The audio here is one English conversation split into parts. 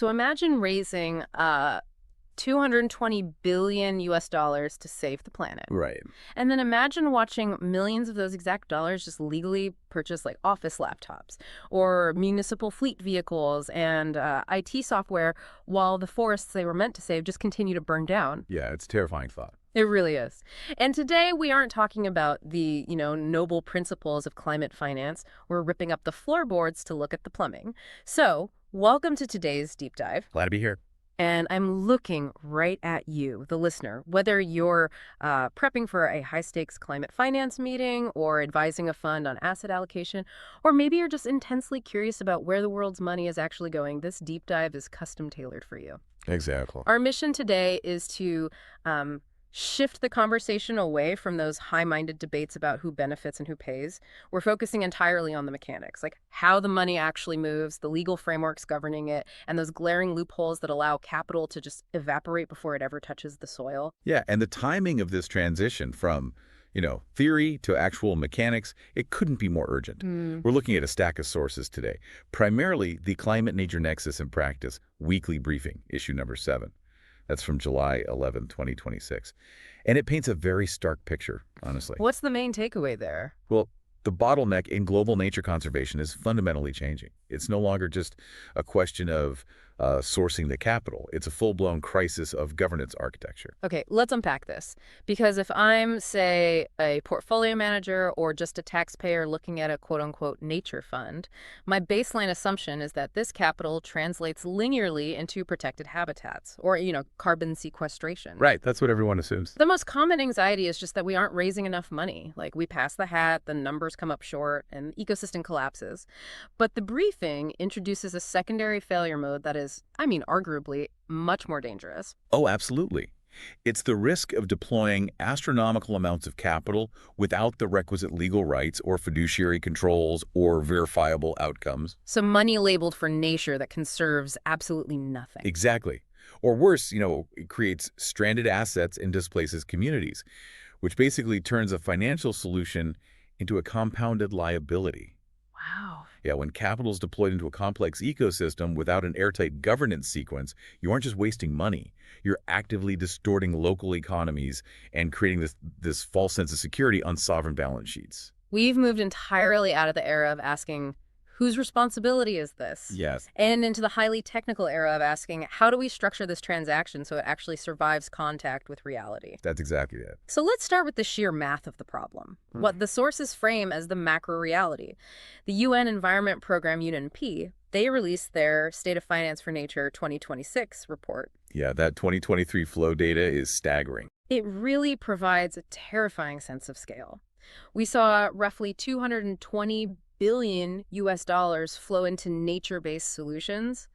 So imagine raising $220 billion US dollars to save the planet. Right. And then imagine watching millions of those exact dollars just legally purchase like office laptops or municipal fleet vehicles and IT software while the forests they were meant to save just continue to burn down. Yeah, it's a terrifying thought. It really is. And today we aren't talking about the, noble principles of climate finance. We're ripping up the floorboards to look at the plumbing. So, welcome to today's deep dive. Glad to be here. And I'm looking right at you, the listener, whether you're prepping for a high-stakes climate finance meeting or advising a fund on asset allocation, or maybe you're just intensely curious about where the world's money is actually going. This deep dive is custom tailored for you. Exactly. Our mission today is to shift the conversation away from those high-minded debates about who benefits and who pays. We're focusing entirely on the mechanics, like how the money actually moves, the legal frameworks governing it, and those glaring loopholes that allow capital to just evaporate before it ever touches the soil. Yeah, and the timing of this transition from, theory to actual mechanics, it couldn't be more urgent. We're looking at a stack of sources today, primarily the Climate Nature Nexus and Praxis Weekly Briefing, issue number 7. That's from July 11, 2026. And it paints a very stark picture, honestly. What's the main takeaway there? Well, the bottleneck in global nature conservation is fundamentally changing. It's no longer just a question of sourcing the capital. It's a full-blown crisis of governance architecture. Okay, let's unpack this. Because if I'm, say, a portfolio manager or just a taxpayer looking at a quote-unquote nature fund, my baseline assumption is that this capital translates linearly into protected habitats or, carbon sequestration. Right, that's what everyone assumes. The most common anxiety is just that we aren't raising enough money. Like, we pass the hat, the numbers come up short, and the ecosystem collapses. But the briefing introduces a secondary failure mode that is, arguably much more dangerous. Oh, absolutely. It's the risk of deploying astronomical amounts of capital without the requisite legal rights or fiduciary controls or verifiable outcomes. So money labeled for nature that conserves absolutely nothing. Exactly. Or worse, it creates stranded assets and displaces communities, which basically turns a financial solution into a compounded liability. Wow. Yeah, when capital is deployed into a complex ecosystem without an airtight governance sequence, you aren't just wasting money. You're actively distorting local economies and creating this false sense of security on sovereign balance sheets. We've moved entirely out of the era of asking, whose responsibility is this? Yes. And into the highly technical era of asking, how do we structure this transaction so it actually survives contact with reality? That's exactly it. So let's start with the sheer math of the problem, what the sources frame as the macro reality. The UN Environment Program, UNP, they released their State of Finance for Nature 2026 report. Yeah, that 2023 flow data is staggering. It really provides a terrifying sense of scale. We saw roughly $220 billion US dollars flow into nature-based solutions,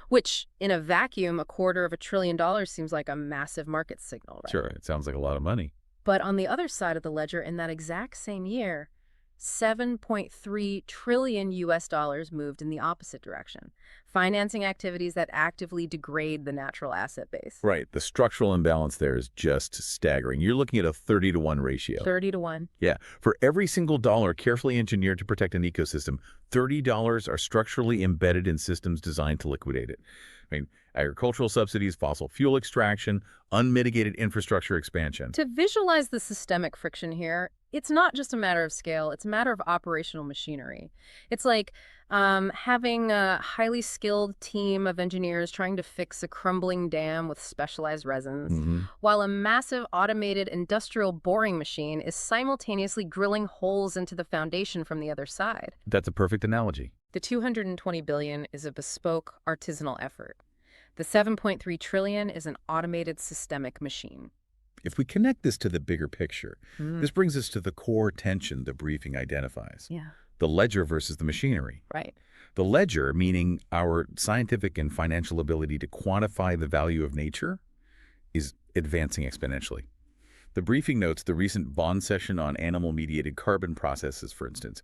which in a vacuum, $250 billion seems like a massive market signal, right? Sure, it sounds like a lot of money. But on the other side of the ledger, in that exact same year, $7.3 trillion US dollars moved in the opposite direction, financing activities that actively degrade the natural asset base. Right. The structural imbalance there is just staggering. You're looking at a 30-to-1 ratio. 30-to-1. Yeah. For every single dollar carefully engineered to protect an ecosystem, $30 are structurally embedded in systems designed to liquidate it. Agricultural subsidies, fossil fuel extraction, unmitigated infrastructure expansion. To visualize the systemic friction here, it's not just a matter of scale, it's a matter of operational machinery. It's like having a highly skilled team of engineers trying to fix a crumbling dam with specialized resins, while a massive automated industrial boring machine is simultaneously drilling holes into the foundation from the other side. That's a perfect analogy. The $220 billion is a bespoke artisanal effort. The $7.3 trillion is an automated systemic machine. If we connect this to the bigger picture, this brings us to the core tension the briefing identifies. Yeah. The ledger versus the machinery. Right. The ledger, meaning our scientific and financial ability to quantify the value of nature, is advancing exponentially. The briefing notes the recent bond session on animal-mediated carbon processes, for instance,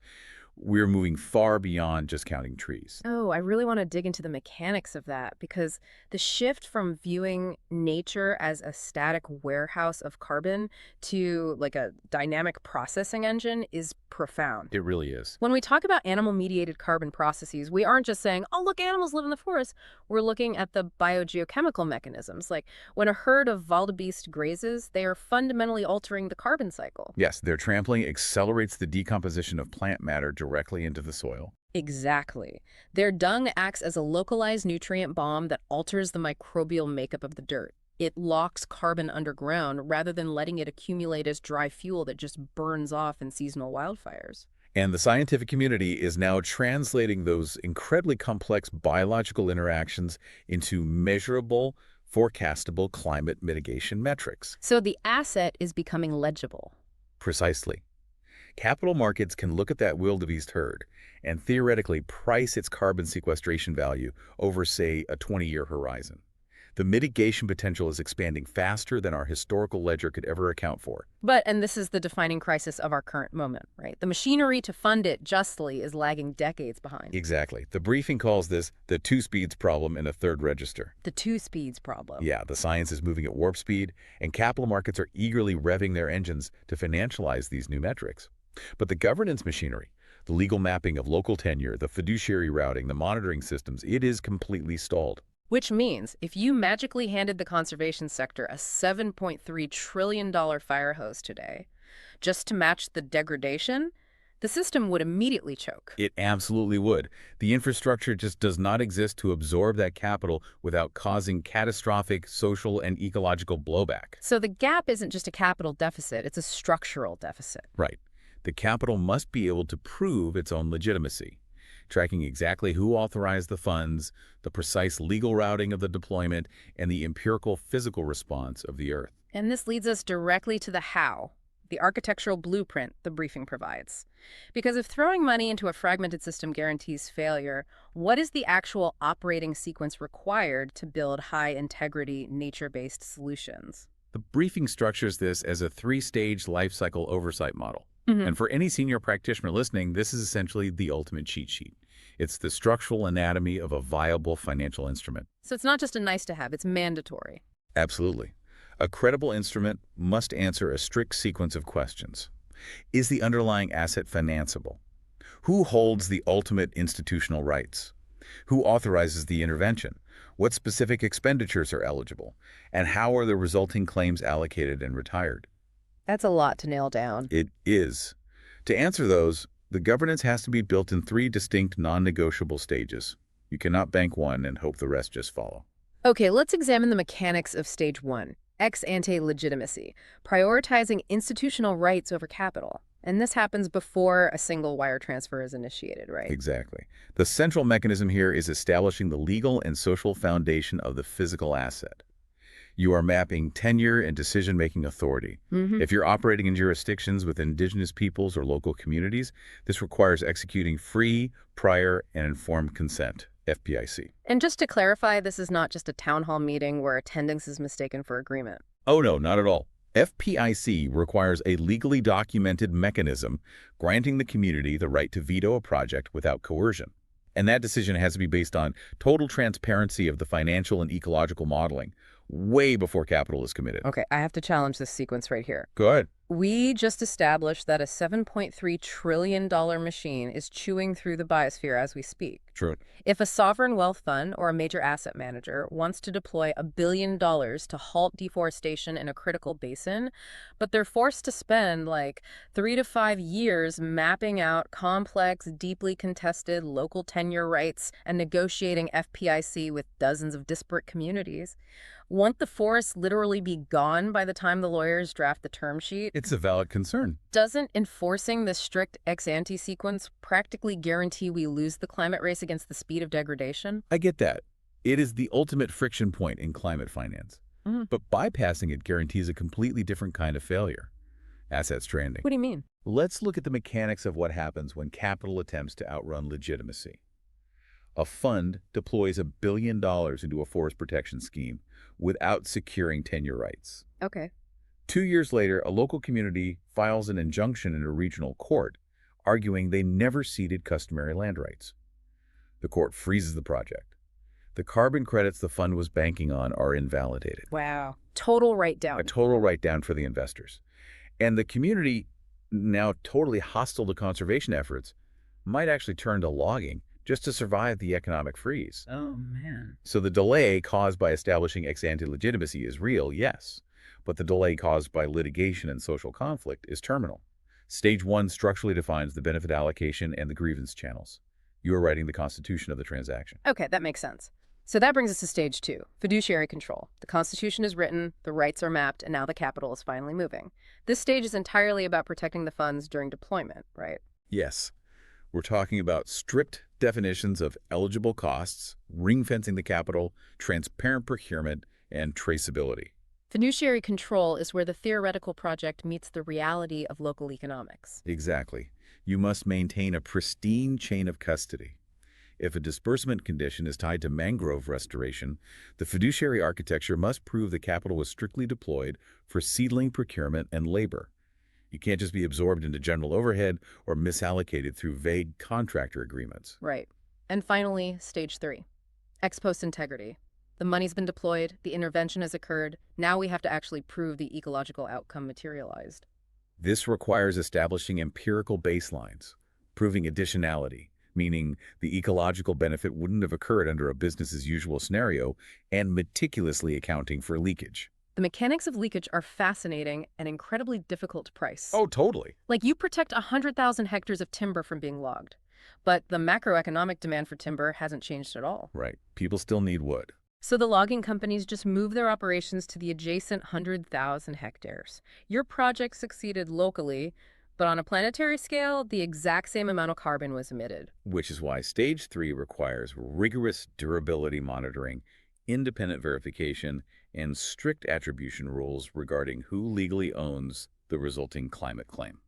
We're moving far beyond just counting trees. Oh, I really want to dig into the mechanics of that because the shift from viewing nature as a static warehouse of carbon to like a dynamic processing engine is profound. It really is. When we talk about animal-mediated carbon processes, we aren't just saying, oh, look, animals live in the forest. We're looking at the biogeochemical mechanisms. Like when a herd of wildebeest grazes, they are fundamentally altering the carbon cycle. Yes, their trampling accelerates the decomposition of plant matter directly into the soil. Exactly. Their dung acts as a localized nutrient bomb that alters the microbial makeup of the dirt. It locks carbon underground rather than letting it accumulate as dry fuel that just burns off in seasonal wildfires. And the scientific community is now translating those incredibly complex biological interactions into measurable, forecastable climate mitigation metrics. So the asset is becoming legible. Precisely. Capital markets can look at that wildebeest herd and theoretically price its carbon sequestration value over, say, a 20-year horizon. The mitigation potential is expanding faster than our historical ledger could ever account for. And this is the defining crisis of our current moment, right? The machinery to fund it justly is lagging decades behind. Exactly. The briefing calls this the two speeds problem in a third register. The two speeds problem. Yeah, the science is moving at warp speed, and capital markets are eagerly revving their engines to financialize these new metrics. But the governance machinery, the legal mapping of local tenure, the fiduciary routing, the monitoring systems, it is completely stalled. Which means if you magically handed the conservation sector a $7.3 trillion fire hose today, just to match the degradation, the system would immediately choke. It absolutely would. The infrastructure just does not exist to absorb that capital without causing catastrophic social and ecological blowback. So the gap isn't just a capital deficit, it's a structural deficit. Right. The capital must be able to prove its own legitimacy, tracking exactly who authorized the funds, the precise legal routing of the deployment, and the empirical physical response of the Earth. And this leads us directly to the how, the architectural blueprint the briefing provides. Because if throwing money into a fragmented system guarantees failure, what is the actual operating sequence required to build high-integrity, nature-based solutions? The briefing structures this as a three-stage life cycle oversight model. And for any senior practitioner listening, this is essentially the ultimate cheat sheet. It's the structural anatomy of a viable financial instrument. So it's not just a nice-to-have, it's mandatory. Absolutely. A credible instrument must answer a strict sequence of questions. Is the underlying asset financeable? Who holds the ultimate institutional rights? Who authorizes the intervention? What specific expenditures are eligible? And how are the resulting claims allocated and retired? That's a lot to nail down. It is. To answer those, the governance has to be built in three distinct non-negotiable stages. You cannot bank one and hope the rest just follow. Okay, let's examine the mechanics of stage one, ex ante legitimacy, prioritizing institutional rights over capital. And this happens before a single wire transfer is initiated, right? Exactly. The central mechanism here is establishing the legal and social foundation of the physical asset. You are mapping tenure and decision-making authority. If you're operating in jurisdictions with indigenous peoples or local communities, this requires executing free, prior, and informed consent, FPIC. And just to clarify, this is not just a town hall meeting where attendance is mistaken for agreement. Oh no, not at all. FPIC requires a legally documented mechanism granting the community the right to veto a project without coercion. And that decision has to be based on total transparency of the financial and ecological modeling, way before capital is committed. Okay, I have to challenge this sequence right here. Go ahead. We just established that a $7.3 trillion machine is chewing through the biosphere as we speak. True. If a sovereign wealth fund or a major asset manager wants to deploy $1 billion to halt deforestation in a critical basin, but they're forced to spend like 3 to 5 years mapping out complex, deeply contested local tenure rights and negotiating FPIC with dozens of disparate communities, won't the forests literally be gone by the time the lawyers draft the term sheet? It's a valid concern. Doesn't enforcing the strict ex-ante sequence practically guarantee we lose the climate race against the speed of degradation? I get that. It is the ultimate friction point in climate finance. But bypassing it guarantees a completely different kind of failure. Asset stranding. What do you mean? Let's look at the mechanics of what happens when capital attempts to outrun legitimacy. A fund deploys $1 billion into a forest protection scheme without securing tenure rights. Okay. 2 years later, a local community files an injunction in a regional court, arguing they never ceded customary land rights. The court freezes the project. The carbon credits the fund was banking on are invalidated. Wow. Total A write-down. total write-down for the investors. And the community, now totally hostile to conservation efforts, might actually turn to logging just to survive the economic freeze. Oh, man. So the delay caused by establishing ex-ante legitimacy is real, yes, but the delay caused by litigation and social conflict is terminal. Stage 1 structurally defines the benefit allocation and the grievance channels. You are writing the constitution of the transaction. Okay, that makes sense. So that brings us to stage 2, fiduciary control. The Constitution is written, the rights are mapped, and now the capital is finally moving. This stage is entirely about protecting the funds during deployment, right? Yes, we're talking about strict definitions of eligible costs, ring-fencing the capital, transparent procurement, and traceability. Fiduciary control is where the theoretical project meets the reality of local economics. Exactly. You must maintain a pristine chain of custody. If a disbursement condition is tied to mangrove restoration, the fiduciary architecture must prove the capital was strictly deployed for seedling procurement and labor. You can't just be absorbed into general overhead or misallocated through vague contractor agreements. Right. And finally, stage 3, ex post integrity. The money's been deployed, the intervention has occurred, now we have to actually prove the ecological outcome materialized. This requires establishing empirical baselines, proving additionality, meaning the ecological benefit wouldn't have occurred under a business-as-usual scenario, and meticulously accounting for leakage. The mechanics of leakage are fascinating and incredibly difficult to price. Oh, totally. Like you protect 100,000 hectares of timber from being logged, but the macroeconomic demand for timber hasn't changed at all. Right. People still need wood. So the logging companies just move their operations to the adjacent 100,000 hectares. Your project succeeded locally, but on a planetary scale, the exact same amount of carbon was emitted. Which is why Stage 3 requires rigorous durability monitoring, independent verification, and strict attribution rules regarding who legally owns the resulting climate claim.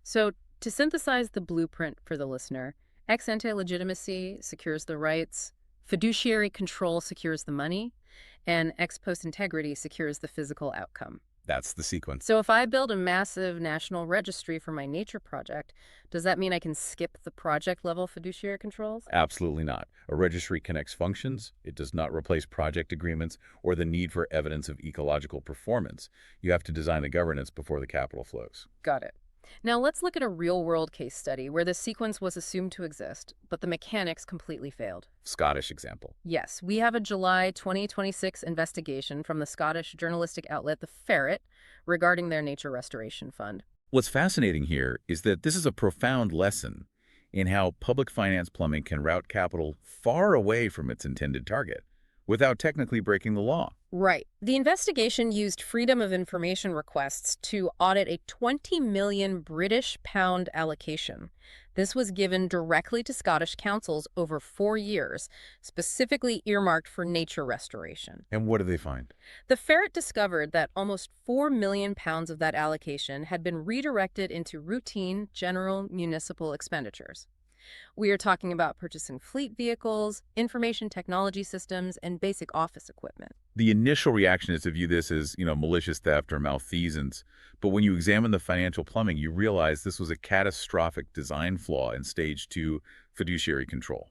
So to synthesize the blueprint for the listener, ex ante legitimacy secures the rights, fiduciary control secures the money, and ex post integrity secures the physical outcome. That's the sequence. So if I build a massive national registry for my nature project, does that mean I can skip the project-level fiduciary controls? Absolutely not. A registry connects functions. It does not replace project agreements or the need for evidence of ecological performance. You have to design the governance before the capital flows. Got it. Now let's look at a real-world case study where the sequence was assumed to exist, but the mechanics completely failed. Scottish example. Yes, we have a July 2026 investigation from the Scottish journalistic outlet The Ferret regarding their nature restoration fund. What's fascinating here is that this is a profound lesson in how public finance plumbing can route capital far away from its intended target without technically breaking the law. Right. The investigation used Freedom of Information requests to audit a 20 million British pound allocation. This was given directly to Scottish councils over 4 years, specifically earmarked for nature restoration. And what do they find? The Ferret discovered that almost 4 million pounds of that allocation had been redirected into routine, general municipal expenditures. We are talking about purchasing fleet vehicles, information technology systems, and basic office equipment. The initial reaction is to view this as, malicious theft or malfeasance. But when you examine the financial plumbing, you realize this was a catastrophic design flaw in Stage 2 fiduciary control.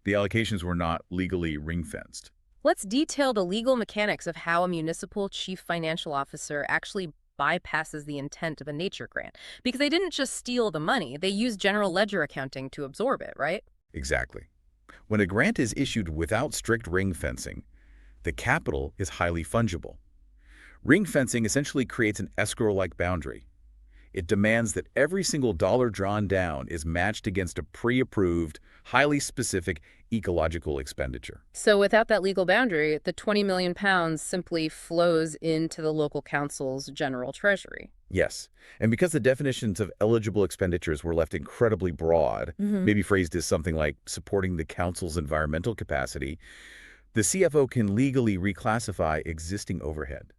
The allocations were not legally ring-fenced. Let's detail the legal mechanics of how a municipal chief financial officer actually bypasses the intent of a nature grant. Because they didn't just steal the money, they used general ledger accounting to absorb it, right? Exactly. When a grant is issued without strict ring fencing, the capital is highly fungible. Ring fencing essentially creates an escrow-like boundary. It demands that every single dollar drawn down is matched against a pre-approved, highly specific ecological expenditure. So without that legal boundary, the 20 million pounds simply flows into the local council's general treasury. Yes, and because the definitions of eligible expenditures were left incredibly broad, maybe phrased as something like supporting the council's environmental capacity, the CFO can legally reclassify existing overhead.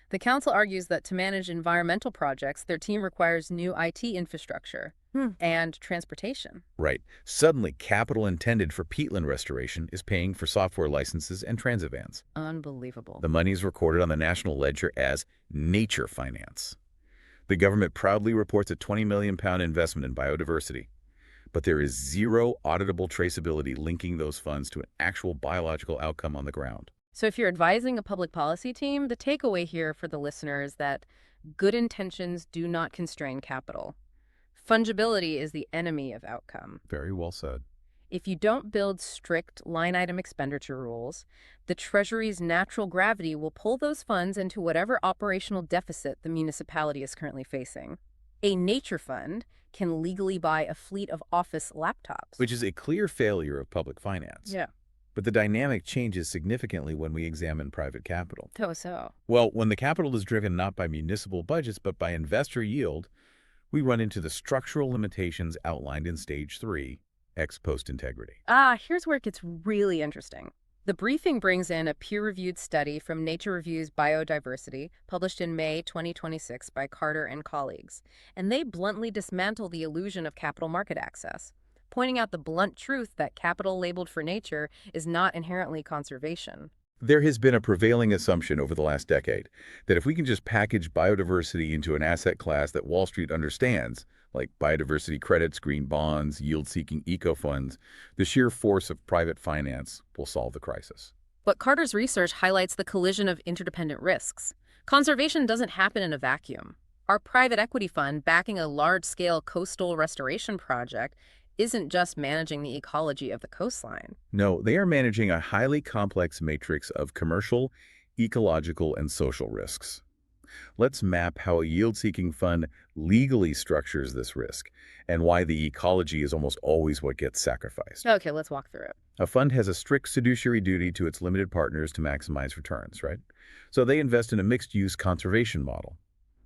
The council argues that to manage environmental projects, their team requires new IT infrastructure and transportation. Right. Suddenly, capital intended for peatland restoration is paying for software licenses and transit vans. Unbelievable. The money is recorded on the national ledger as nature finance. The government proudly reports a £20 million investment in biodiversity, but there is zero auditable traceability linking those funds to an actual biological outcome on the ground. So if you're advising a public policy team, the takeaway here for the listener is that good intentions do not constrain capital. Fungibility is the enemy of outcome. Very well said. If you don't build strict line-item expenditure rules, the Treasury's natural gravity will pull those funds into whatever operational deficit the municipality is currently facing. A nature fund can legally buy a fleet of office laptops. Which is a clear failure of public finance. Yeah. But the dynamic changes significantly when we examine private capital. So. Well, when the capital is driven not by municipal budgets but by investor yield, we run into the structural limitations outlined in Stage 3, ex post integrity. Here's where it gets really interesting. The briefing brings in a peer-reviewed study from Nature Review's Biodiversity, published in May 2026 by Carter and colleagues, and they bluntly dismantle the illusion of capital market access, pointing out the blunt truth that capital labeled for nature is not inherently conservation. There has been a prevailing assumption over the last decade that if we can just package biodiversity into an asset class that Wall Street understands, like biodiversity credits, green bonds, yield-seeking eco-funds, the sheer force of private finance will solve the crisis. But Carter's research highlights the collision of interdependent risks. Conservation doesn't happen in a vacuum. Our private equity fund backing a large-scale coastal restoration project isn't just managing the ecology of the coastline. No, they are managing a highly complex matrix of commercial, ecological, and social risks. Let's map how a yield-seeking fund legally structures this risk and why the ecology is almost always what gets sacrificed. Okay, let's walk through it. A fund has a strict fiduciary duty to its limited partners to maximize returns, right? So they invest in a mixed-use conservation model,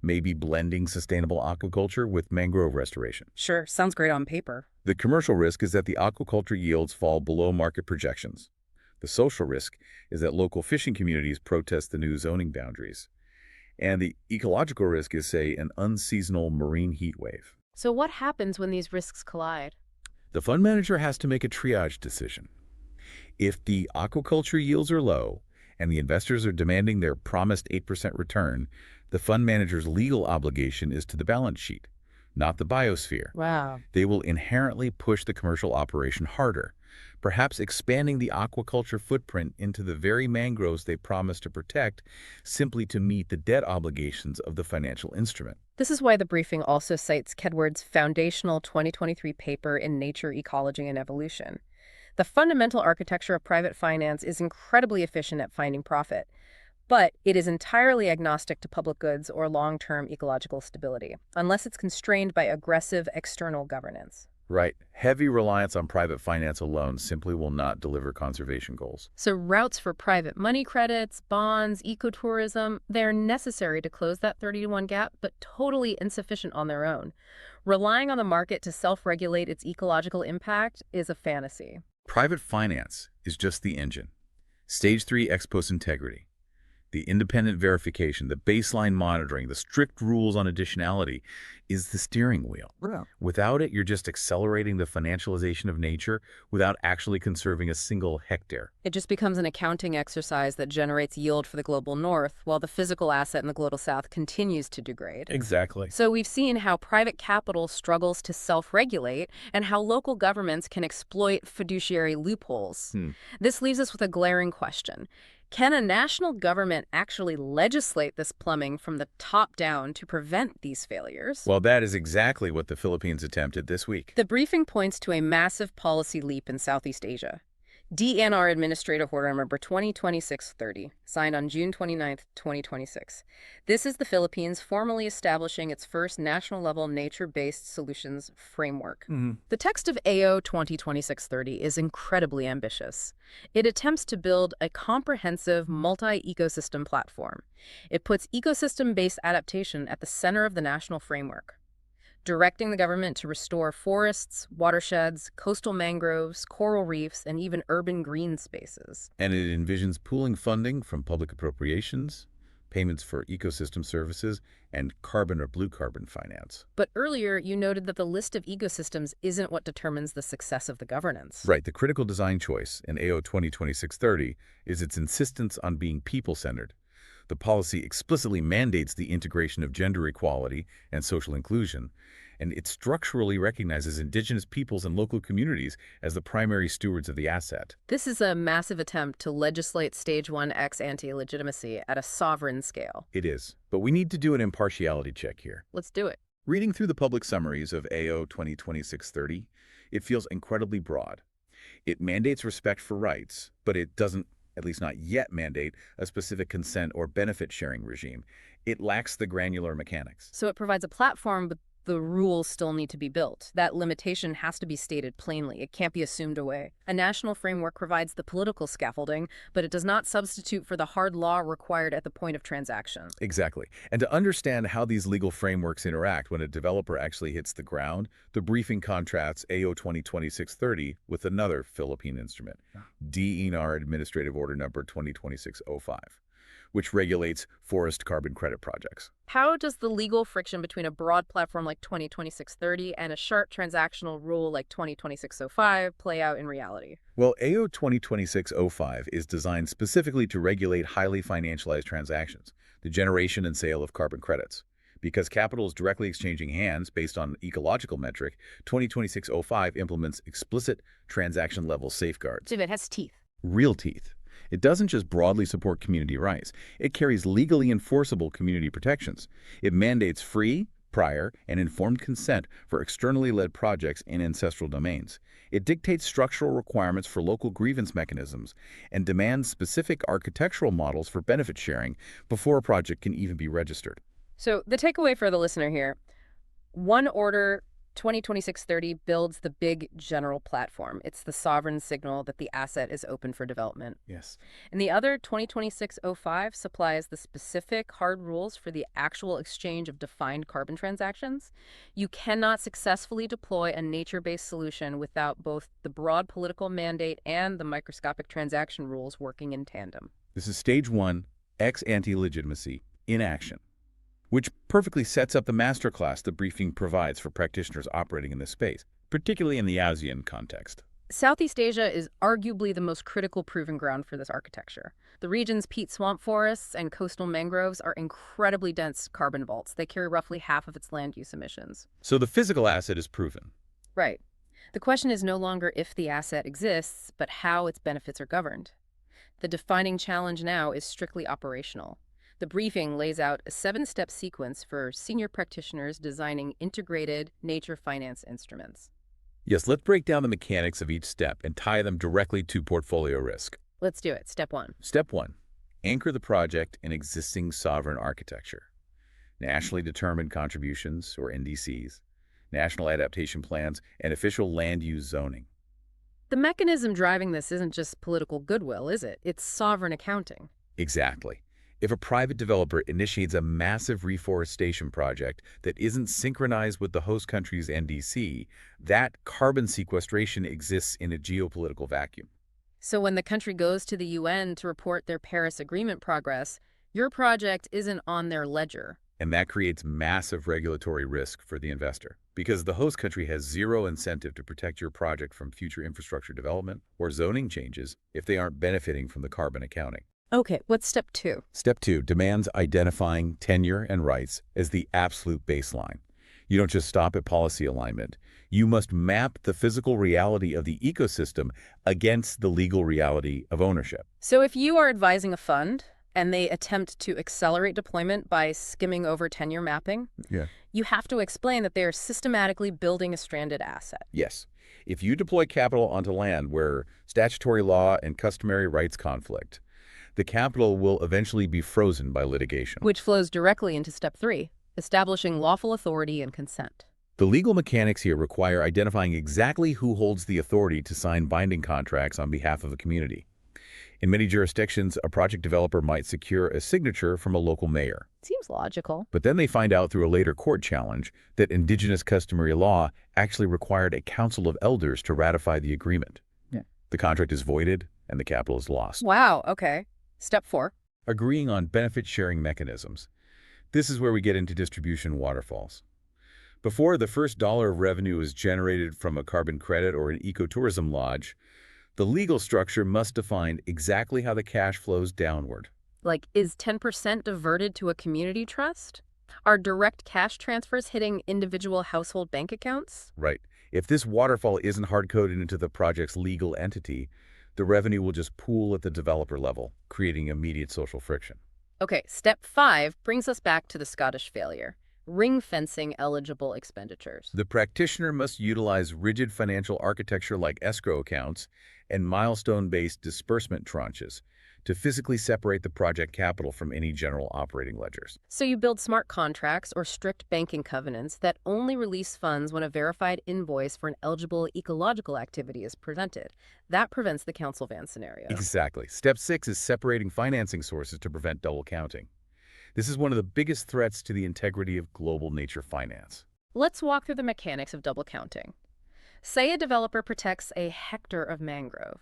maybe blending sustainable aquaculture with mangrove restoration. Sure, sounds great on paper. The commercial risk is that the aquaculture yields fall below market projections. The social risk is that local fishing communities protest the new zoning boundaries. And the ecological risk is, say, an unseasonal marine heat wave. So what happens when these risks collide? The fund manager has to make a triage decision. If the aquaculture yields are low and the investors are demanding their promised 8% return, the fund manager's legal obligation is to the balance sheet, not the biosphere. Wow. They will inherently push the commercial operation harder, perhaps expanding the aquaculture footprint into the very mangroves they promised to protect simply to meet the debt obligations of the financial instrument. This is why the briefing also cites Kedward's foundational 2023 paper in Nature, Ecology, and Evolution. The fundamental architecture of private finance is incredibly efficient at finding profit, but it is entirely agnostic to public goods or long-term ecological stability, unless it's constrained by aggressive external governance. Right. Heavy reliance on private finance alone simply will not deliver conservation goals. So routes for private money credits, bonds, ecotourism, they're necessary to close that 30-to-1 gap, but totally insufficient on their own. Relying on the market to self-regulate its ecological impact is a fantasy. Private finance is just the engine. Stage 3 ex post integrity. The independent verification, the baseline monitoring, the strict rules on additionality is the steering wheel. Yeah. Without it, you're just accelerating the financialization of nature without actually conserving a single hectare. It just becomes an accounting exercise that generates yield for the global north, while the physical asset in the global south continues to degrade. Exactly. So we've seen how private capital struggles to self-regulate and how local governments can exploit fiduciary loopholes. This leaves us with a glaring question. Can a national government actually legislate this plumbing from the top down to prevent these failures? Well, that is exactly what the Philippines attempted this week. The briefing points to a massive policy leap in Southeast Asia. DENR Administrative Order Number 2026-30, signed on June 29, 2026. This is the Philippines formally establishing its first national-level nature-based solutions framework. The text of AO 2026-30 is incredibly ambitious. It attempts to build a comprehensive multi-ecosystem platform. It puts ecosystem-based adaptation at the center of the national framework, directing the government to restore forests, watersheds, coastal mangroves, coral reefs, and even urban green spaces. And it envisions pooling funding from public appropriations, payments for ecosystem services, and carbon or blue carbon finance. But earlier, you noted that the list of ecosystems isn't what determines the success of the governance. Right. The critical design choice in AO 2026-30 is its insistence on being people-centered. The policy explicitly mandates the integration of gender equality and social inclusion, and it structurally recognizes indigenous peoples and local communities as the primary stewards of the asset. This is a massive attempt to legislate Stage 1 ex-ante legitimacy at a sovereign scale. It is, but we need to do an impartiality check here. Let's do it. Reading through the public summaries of AO 2026-30, it feels incredibly broad. It mandates respect for rights, but it doesn't, at least not yet, mandate a specific consent or benefit-sharing regime. It lacks the granular mechanics. So it provides a platform, but the rules still need to be built. That limitation has to be stated plainly. It can't be assumed away. A national framework provides the political scaffolding, but it does not substitute for the hard law required at the point of transaction. Exactly. And to understand how these legal frameworks interact when a developer actually hits the ground, the briefing contrasts AO 2026-30 with another Philippine instrument, DENR Administrative Order Number 2026-05. Which regulates forest carbon credit projects. How does the legal friction between a broad platform like 2026-30 and a sharp transactional rule like 2026-05 play out in reality? Well, AO 2026-05 is designed specifically to regulate highly financialized transactions, the generation and sale of carbon credits. Because capital is directly exchanging hands based on an ecological metric, 2026-05 implements explicit transaction-level safeguards. So it has teeth. Real teeth. It doesn't just broadly support community rights. It carries legally enforceable community protections. It mandates free, prior, and informed consent for externally led projects in ancestral domains. It dictates structural requirements for local grievance mechanisms and demands specific architectural models for benefit sharing before a project can even be registered. So the takeaway for the listener here, one order 2026-30 builds the big general platform. It's the sovereign signal that the asset is open for development. Yes. And the other 2026-05 supplies the specific hard rules for the actual exchange of defined carbon transactions. You cannot successfully deploy a nature-based solution without both the broad political mandate and the microscopic transaction rules working in tandem. This is stage one, ex-ante legitimacy in action, which perfectly sets up the masterclass the briefing provides for practitioners operating in this space, particularly in the ASEAN context. Southeast Asia is arguably the most critical proving ground for this architecture. The region's peat swamp forests and coastal mangroves are incredibly dense carbon vaults. They carry roughly half of its land use emissions. So the physical asset is proven. Right. The question is no longer if the asset exists, but how its benefits are governed. The defining challenge now is strictly operational. The briefing lays out a 7-step sequence for senior practitioners designing integrated nature finance instruments. Yes, let's break down the mechanics of each step and tie them directly to portfolio risk. Let's do it. Step 1. Step 1. Anchor the project in existing sovereign architecture. Nationally determined contributions, or NDCs, national adaptation plans, and official land use zoning. The mechanism driving this isn't just political goodwill, is it? It's sovereign accounting. Exactly. If a private developer initiates a massive reforestation project that isn't synchronized with the host country's NDC, that carbon sequestration exists in a geopolitical vacuum. So when the country goes to the UN to report their Paris Agreement progress, your project isn't on their ledger. And that creates massive regulatory risk for the investor, because the host country has zero incentive to protect your project from future infrastructure development or zoning changes if they aren't benefiting from the carbon accounting. Okay, what's step 2? Step 2 demands identifying tenure and rights as the absolute baseline. You don't just stop at policy alignment. You must map the physical reality of the ecosystem against the legal reality of ownership. So if you are advising a fund and they attempt to accelerate deployment by skimming over tenure mapping, you have to explain that they are systematically building a stranded asset. Yes. If you deploy capital onto land where statutory law and customary rights conflict, the capital will eventually be frozen by litigation. Which flows directly into step 3, establishing lawful authority and consent. The legal mechanics here require identifying exactly who holds the authority to sign binding contracts on behalf of the community. In many jurisdictions, a project developer might secure a signature from a local mayor. Seems logical. But then they find out through a later court challenge that indigenous customary law actually required a council of elders to ratify the agreement. The contract is voided and the capital is lost. Wow, okay. Step 4. Agreeing on benefit-sharing mechanisms. This is where we get into distribution waterfalls. Before the first dollar of revenue is generated from a carbon credit or an ecotourism lodge, the legal structure must define exactly how the cash flows downward. Like, is 10% diverted to a community trust? Are direct cash transfers hitting individual household bank accounts? Right. If this waterfall isn't hard-coded into the project's legal entity, the revenue will just pool at the developer level, creating immediate social friction. Okay, step 5 brings us back to the Scottish failure, ring fencing eligible expenditures. The practitioner must utilize rigid financial architecture like escrow accounts and milestone-based disbursement tranches to physically separate the project capital from any general operating ledgers. So you build smart contracts or strict banking covenants that only release funds when a verified invoice for an eligible ecological activity is presented. That prevents the council van scenario. Exactly. Step 6 is separating financing sources to prevent double counting. This is one of the biggest threats to the integrity of global nature finance. Let's walk through the mechanics of double counting. Say a developer protects a hectare of mangrove.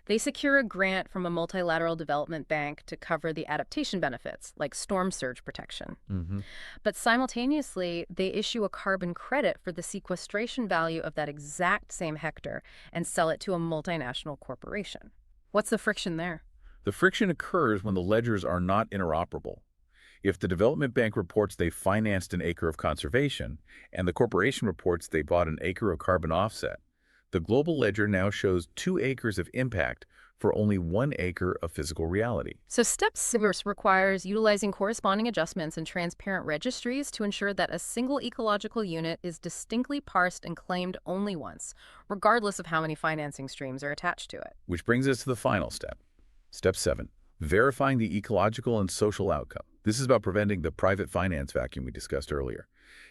They secure a grant from a multilateral development bank to cover the adaptation benefits, like storm surge protection. Hmm. But simultaneously, they issue a carbon credit for the sequestration value of that exact same hectare and sell it to a multinational corporation. What's the friction there? The friction occurs when the ledgers are not interoperable. If the development bank reports they financed an acre of conservation and the corporation reports they bought an acre of carbon offset, the global ledger now shows 2 acres of impact for only 1 acre of physical reality. So step 6 requires utilizing corresponding adjustments and transparent registries to ensure that a single ecological unit is distinctly parsed and claimed only once, regardless of how many financing streams are attached to it. Which brings us to the final step. Step 7, verifying the ecological and social outcome. This is about preventing the private finance vacuum we discussed earlier.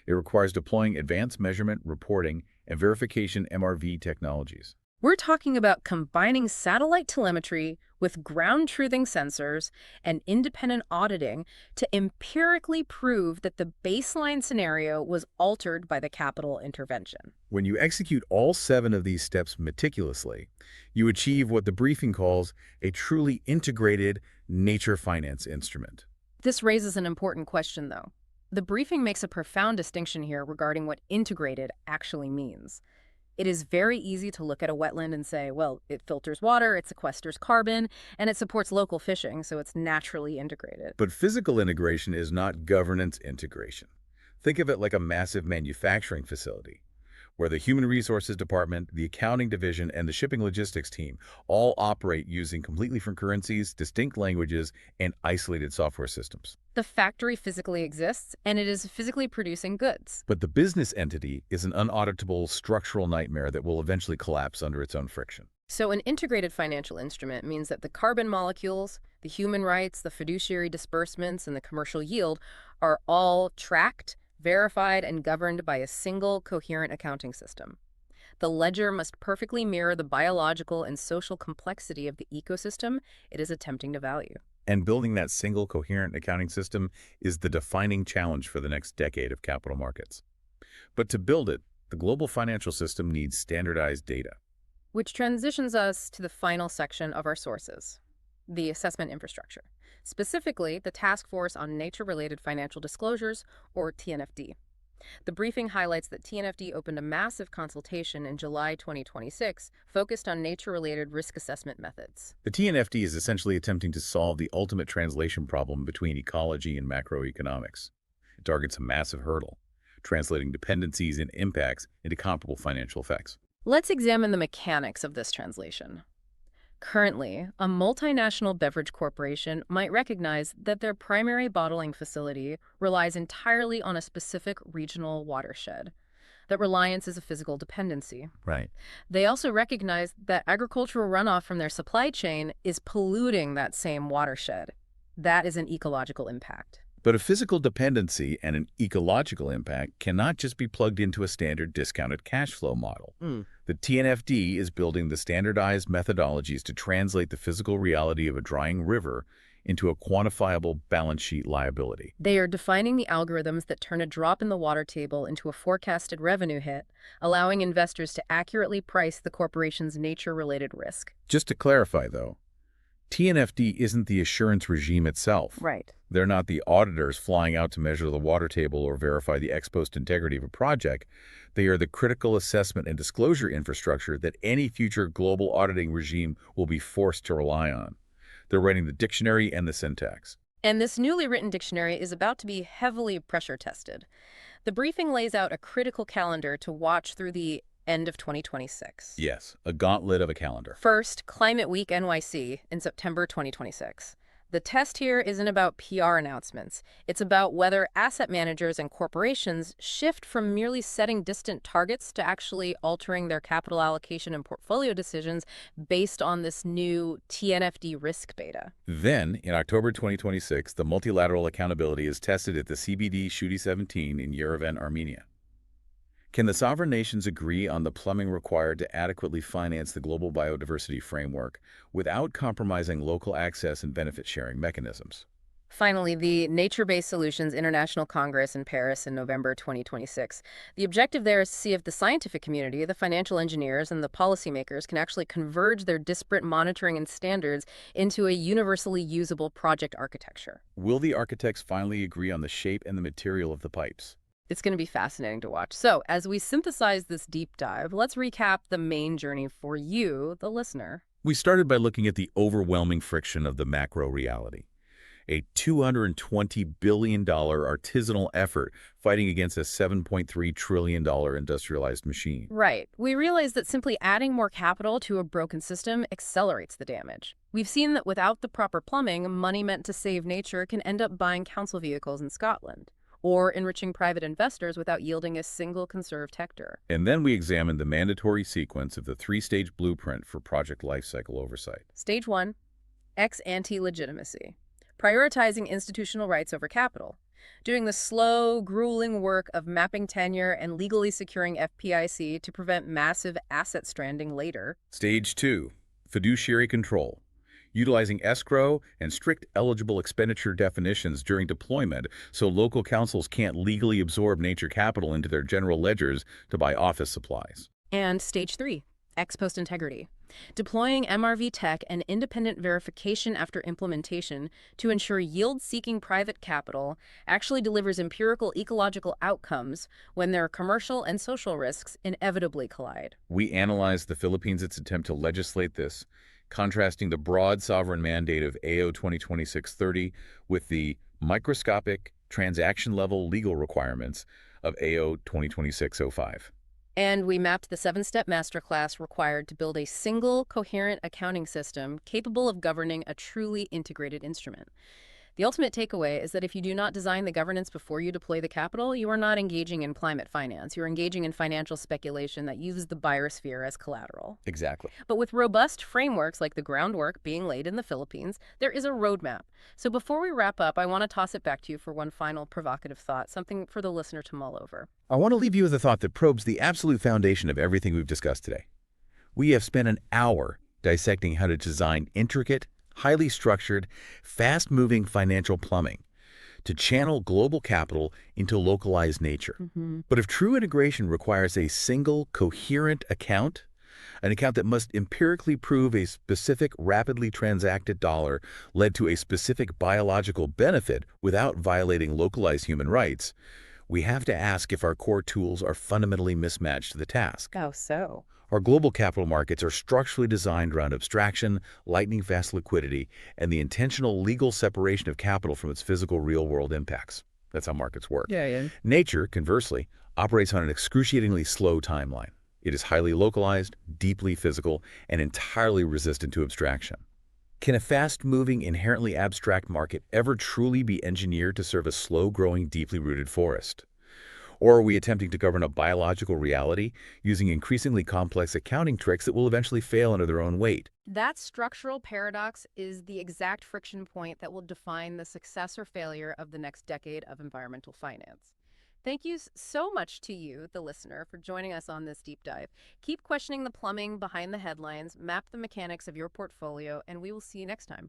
It requires deploying advanced measurement, reporting, and verification MRV technologies. We're talking about combining satellite telemetry with ground truthing sensors and independent auditing to empirically prove that the baseline scenario was altered by the capital intervention. When you execute all 7 of these steps meticulously, you achieve what the briefing calls a truly integrated nature finance instrument. This raises an important question, though. The briefing makes a profound distinction here regarding what integrated actually means. It is very easy to look at a wetland and say, well, it filters water, it sequesters carbon, and it supports local fishing, so it's naturally integrated. But physical integration is not governance integration. Think of it like a massive manufacturing facility, where the human resources department, the accounting division, and the shipping logistics team all operate using completely different currencies, distinct languages, and isolated software systems. The factory physically exists, and it is physically producing goods. But the business entity is an unauditable structural nightmare that will eventually collapse under its own friction. So an integrated financial instrument means that the carbon molecules, the human rights, the fiduciary disbursements, and the commercial yield are all tracked, verified, and governed by a single coherent accounting system. The ledger must perfectly mirror the biological and social complexity of the ecosystem it is attempting to value. And building that single coherent accounting system is the defining challenge for the next decade of capital markets. But to build it, the global financial system needs standardized data. Which transitions us to the final section of our sources, the assessment infrastructure, specifically the Task Force on Nature-Related Financial Disclosures, or TNFD. The briefing highlights that TNFD opened a massive consultation in July 2026 focused on nature-related risk assessment methods. The TNFD is essentially attempting to solve the ultimate translation problem between ecology and macroeconomics. It targets a massive hurdle, translating dependencies and impacts into comparable financial effects. Let's examine the mechanics of this translation. Currently, a multinational beverage corporation might recognize that their primary bottling facility relies entirely on a specific regional watershed. That reliance is a physical dependency. Right. They also recognize that agricultural runoff from their supply chain is polluting that same watershed. That is an ecological impact. But a physical dependency and an ecological impact cannot just be plugged into a standard discounted cash flow model. The TNFD is building the standardized methodologies to translate the physical reality of a drying river into a quantifiable balance sheet liability. They are defining the algorithms that turn a drop in the water table into a forecasted revenue hit, allowing investors to accurately price the corporation's nature-related risk. Just to clarify, though, TNFD isn't the assurance regime itself. Right. They're not the auditors flying out to measure the water table or verify the ex post integrity of a project. They are the critical assessment and disclosure infrastructure that any future global auditing regime will be forced to rely on. They're writing the dictionary and the syntax. And this newly written dictionary is about to be heavily pressure tested. The briefing lays out a critical calendar to watch through the end of 2026. Yes, a gauntlet of a calendar. First, Climate Week NYC in September 2026. The test here isn't about PR announcements. It's about whether asset managers and corporations shift from merely setting distant targets to actually altering their capital allocation and portfolio decisions based on this new TNFD risk beta. Then, in October 2026, the multilateral accountability is tested at the CBD Shooty 17 in Yerevan, Armenia. Can the sovereign nations agree on the plumbing required to adequately finance the global biodiversity framework without compromising local access and benefit-sharing mechanisms? Finally, the Nature-Based Solutions International Congress in Paris in November 2026. The objective there is to see if the scientific community, the financial engineers, and the policymakers can actually converge their disparate monitoring and standards into a universally usable project architecture. Will the architects finally agree on the shape and the material of the pipes? It's going to be fascinating to watch. So, as we synthesize this deep dive, let's recap the main journey for you, the listener. We started by looking at the overwhelming friction of the macro reality. A $220 billion artisanal effort fighting against a $7.3 trillion industrialized machine. Right. We realize that simply adding more capital to a broken system accelerates the damage. We've seen that without the proper plumbing, money meant to save nature can end up buying council vehicles in Scotland, or enriching private investors without yielding a single conserved hectare. And then we examined the mandatory sequence of the three-stage blueprint for project lifecycle oversight. Stage 1, ex-ante legitimacy. Prioritizing institutional rights over capital. Doing the slow, grueling work of mapping tenure and legally securing FPIC to prevent massive asset stranding later. Stage 2, fiduciary control. Utilizing escrow and strict eligible expenditure definitions during deployment so local councils can't legally absorb nature capital into their general ledgers to buy office supplies. And Stage 3, ex post integrity. Deploying MRV tech and independent verification after implementation to ensure yield-seeking private capital actually delivers empirical ecological outcomes when their commercial and social risks inevitably collide. We analyzed the Philippines' attempt to legislate this, contrasting the broad sovereign mandate of AO 2026-30 with the microscopic, transaction-level legal requirements of AO 2026-05. And we mapped the 7-step masterclass required to build a single, coherent accounting system capable of governing a truly integrated instrument. The ultimate takeaway is that if you do not design the governance before you deploy the capital, you are not engaging in climate finance. You're engaging in financial speculation that uses the biosphere as collateral. Exactly. But with robust frameworks like the groundwork being laid in the Philippines, there is a roadmap. So before we wrap up, I want to toss it back to you for one final provocative thought, something for the listener to mull over. I want to leave you with a thought that probes the absolute foundation of everything we've discussed today. We have spent an hour dissecting how to design intricate, highly structured, fast-moving financial plumbing to channel global capital into localized nature. But if true integration requires a single, coherent account, an account that must empirically prove a specific, rapidly transacted dollar led to a specific biological benefit without violating localized human rights, we have to ask if our core tools are fundamentally mismatched to the task. How so? Our global capital markets are structurally designed around abstraction, lightning-fast liquidity, and the intentional legal separation of capital from its physical real-world impacts. That's how markets work. Yeah. Nature, conversely, operates on an excruciatingly slow timeline. It is highly localized, deeply physical, and entirely resistant to abstraction. Can a fast-moving, inherently abstract market ever truly be engineered to serve a slow-growing, deeply rooted forest? Or are we attempting to govern a biological reality using increasingly complex accounting tricks that will eventually fail under their own weight? That structural paradox is the exact friction point that will define the success or failure of the next decade of environmental finance. Thank you so much to you, the listener, for joining us on this deep dive. Keep questioning the plumbing behind the headlines, map the mechanics of your portfolio, and we will see you next time.